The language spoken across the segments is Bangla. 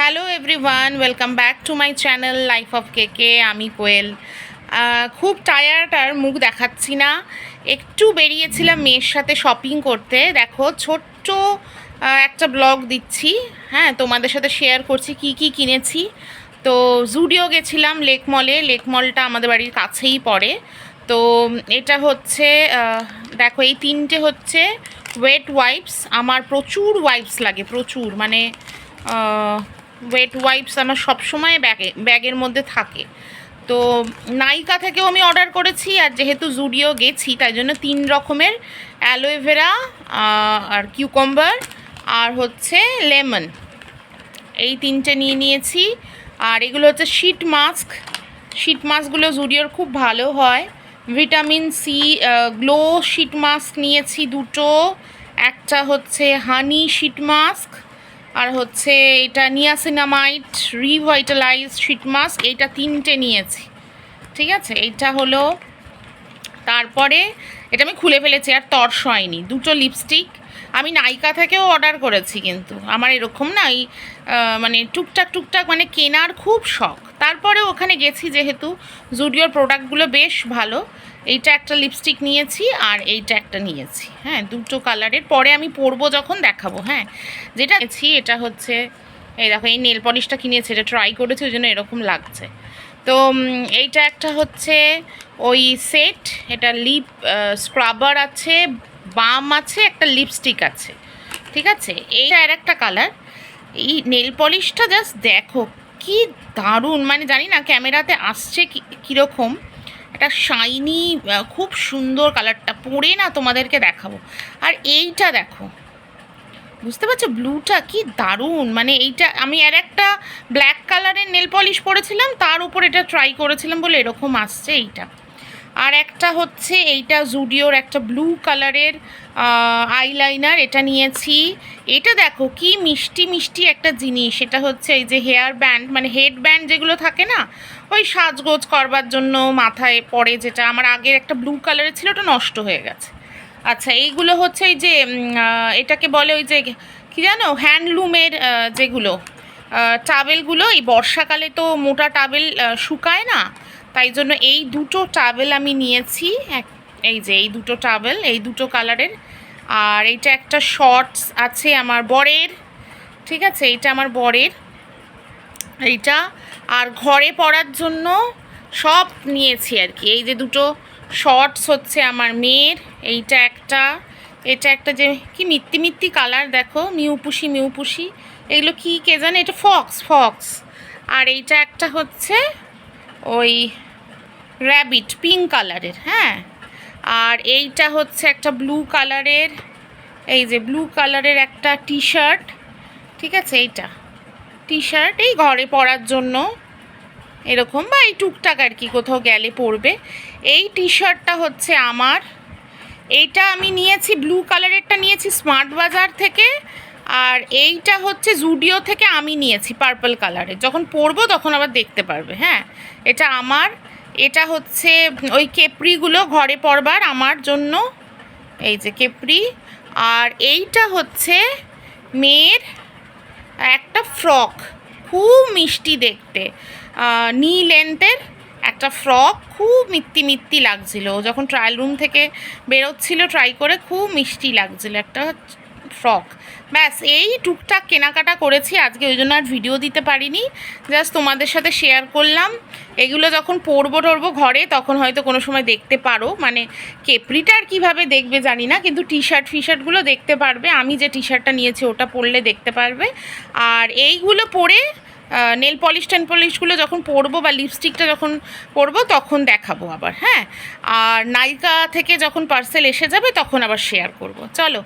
Hello everyone, welcome back to my channel life of কেকে। আমি কোয়েল। খুব টায়ার্ড আর মুখ দেখাচ্ছি না। একটু বেরিয়েছিলাম মেয়ের সাথে শপিং করতে। দেখো ছোট্ট একটা ব্লগ দিচ্ছি, হ্যাঁ, তোমাদের সাথে শেয়ার করছি কি কি কিনেছি। তো জুডিও গেছিলাম লেক মলে। লেক মলটা আমাদের বাড়ির কাছেই পড়ে। তো এটা হচ্ছে দেখো, এই তিনটে হচ্ছে ওয়েট ওয়াইপস। আমার প্রচুর ওয়াইপস লাগে, প্রচুর, মানে ওয়েট ওয়াইপস আমার সবসময় ব্যাগের মধ্যে থাকে। তো নাইকা থেকেও আমি অর্ডার করেছি, আর যেহেতু জুডিও গেছি তাই জন্য 3 রকমের অ্যালোভেরা আর কিউকাম্বার আর হচ্ছে লেমন, এই তিনটে নিয়ে নিয়েছি। আর এগুলো হচ্ছে শীট মাস্ক। শীট মাস্কগুলো জুডিওর খুব ভালো হয়। Vitamin C glow sheet mask নিয়েছি দুটো। একটা হচ্ছে হানি শীট মাস্ক, আর হচ্ছে এটা নিয়াসিনামাইড রিভাইটালাইজ শীট মাস্ক। এইটা তিনটে নিয়েছি, ঠিক আছে। এইটা হলো, তারপরে এটা আমি খুলে ফেলেছি আর তর্স হয়নি। দুটো লিপস্টিক আমি নাইকা থেকেও অর্ডার করেছি, কিন্তু আমার এরকম না, এই মানে টুকটাক মানে কেনার খুব শখ। তারপরে ওখানে গেছি যেহেতু, জুডিওর প্রোডাক্টগুলো বেশ ভালো। এইটা একটা লিপস্টিক নিয়েছি আর এইটা একটা নিয়েছি, হ্যাঁ, দুটো কালারের। পরে আমি পরবো যখন দেখাবো। হ্যাঁ, যেটা নিয়েছি এটা হচ্ছে, এই দেখো, এই নেল পলিশটা কিনেছি, এটা ট্রাই করেছি, ওই জন্য এরকম লাগছে। তো এইটা একটা হচ্ছে ওই সেট, এটা লিপ স্ক্রাবার আছে, বাম আছে, একটা লিপস্টিক আছে, ঠিক আছে। এইটা আর একটা কালার। এই নেল পলিশটা জাস্ট দেখো কি দারুণ, মানে জানি না ক্যামেরাতে আসছে কীরকম, একটা শাইনি, খুব সুন্দর কালারটা। পরে না তোমাদেরকে দেখাবো। আর এইটা দেখো, বুঝতে পারছো ব্লুটা কি দারুণ, মানে এইটা আমি আর একটা ব্ল্যাক কালারের নেল পলিশ পরেছিলাম, তার উপর এটা ট্রাই করেছিলাম বলে এরকম আসছে এইটা। আর একটা হচ্ছে এইটা জুডিওর একটা ব্লু কালারের আইলাইনার, এটা নিয়েছি। এটা দেখো কি মিষ্টি মিষ্টি একটা জিনিস। এটা হচ্ছে এই যে হেয়ার ব্যান্ড, মানে হেড ব্যান্ড যেগুলো থাকে না, ওই সাজগোজ করবার জন্য মাথায় পরে, যেটা আমার আগের একটা ব্লু কালারের ছিল, ওটা নষ্ট হয়ে গেছে। আচ্ছা, এইগুলো হচ্ছে এই যে এটাকে বলে ওই যে কী জানো, হ্যান্ডলুমের যেগুলো টাওয়েলগুলো, এই বর্ষাকালে তো মোটা টাওয়েল শুকায় না, তাই জন্য এই দুটো টাওয়েল আমি নিয়েছি। এই যে এই দুটো টাওয়েল, এই দুটো কালারের। আর এইটা একটা শর্টস আছে আমার বরের, ঠিক আছে, এইটা আমার বরের এইটা। আর ঘরে পরার জন্য সব নিয়েছি আর কি। এই যে দুটো শর্টস হচ্ছে আমার মেয়ের, এইটা একটা, এটা একটা যে কি মিত্তি মিত্তি কালার, দেখো মিউপুসি, এগুলো কি কে জানে, এটা ফক্স। আর এইটা একটা হচ্ছে ওই র্যাবিট পিঙ্ক কালারের, হ্যাঁ। আর এইটা হচ্ছে একটা ব্লু কালারের, এই যে ব্লু কালারের একটা টি শার্ট, ঠিক আছে। এইটা টি শার্ট এই ঘরে পরার জন্য এরকম, বা এই টুকটাক আর কি কোথাও গেলে পরবে। এই টি শার্টটা হচ্ছে আমার, এইটা আমি নিয়েছি ব্লু কালারেরটা নিয়েছি স্মার্ট বাজার থেকে। আর এইটা হচ্ছে জুডিও থেকে আমি নিয়েছি পার্পল কালারের, যখন পরবো তখন আবার দেখতে পারবে। হ্যাঁ, এটা আমার, এটা হচ্ছে ওই কেপরিগুলো ঘরে পরবার আমার জন্য, এই যে কেপরি। আর এইটা হচ্ছে মেয়ের একটা ফ্রক, খুব মিষ্টি দেখতে, নি লেন্থের একটা ফ্রক, খুব মিত্তি লাগছিল। যখন ট্রায়াল রুম থেকে বেরোচ্ছিল ট্রাই করে, খুব মিষ্টি লাগছিল একটা ফ্রক। ব্যাস এই টুকটাক কেনাকাটা করেছি আজকে, ওই জন্য আর ভিডিও দিতে পারিনি, জাস্ট তোমাদের সাথে শেয়ার করলাম। এগুলো যখন পরবো ঘরে তখন হয়তো কোনো সময় দেখতে পারো, মানে কেপরিটা আর কীভাবে দেখবে জানি না, কিন্তু টি শার্টগুলো দেখতে পারবে। আমি যে টি শার্টটা নিয়েছি ওটা পরলে দেখতে পারবে। আর এইগুলো পরে নেল পলিশগুলো যখন পরবো বা লিপস্টিকটা যখন পরবো তখন দেখাবো আবার, হ্যাঁ। আর নাইকা থেকে যখন পার্সেল এসে যাবে তখন আবার শেয়ার করব। চলো,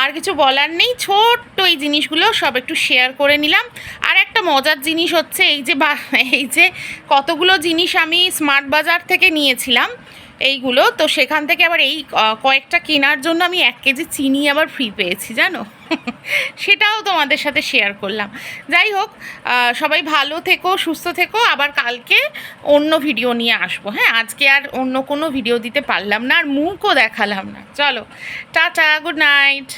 আর কিছু বলার নেই, ছোট্ট এই জিনিসগুলো সব একটু শেয়ার করে নিলাম। আর একটা মজার জিনিস হচ্ছে এই যে কতগুলো জিনিস আমি স্মার্ট বাজার থেকে নিয়েছিলাম এইগুলো, তো সেখান থেকে আবার এই কয়েকটা কেনার জন্য আমি 1 কেজি চিনি আবার ফ্রি পেয়েছি, জানো। সেটাও তোমাদের সাথে শেয়ার করলাম। যাই হোক, সবাই ভালো থেকো, সুস্থ থেকো। আবার কালকে অন্য ভিডিও নিয়ে আসবো। হ্যাঁ, আজকে আর অন্য কোনো ভিডিও দিতে পারলাম না, আর মুখও দেখালাম না। চলো, টাটা, গুড নাইট।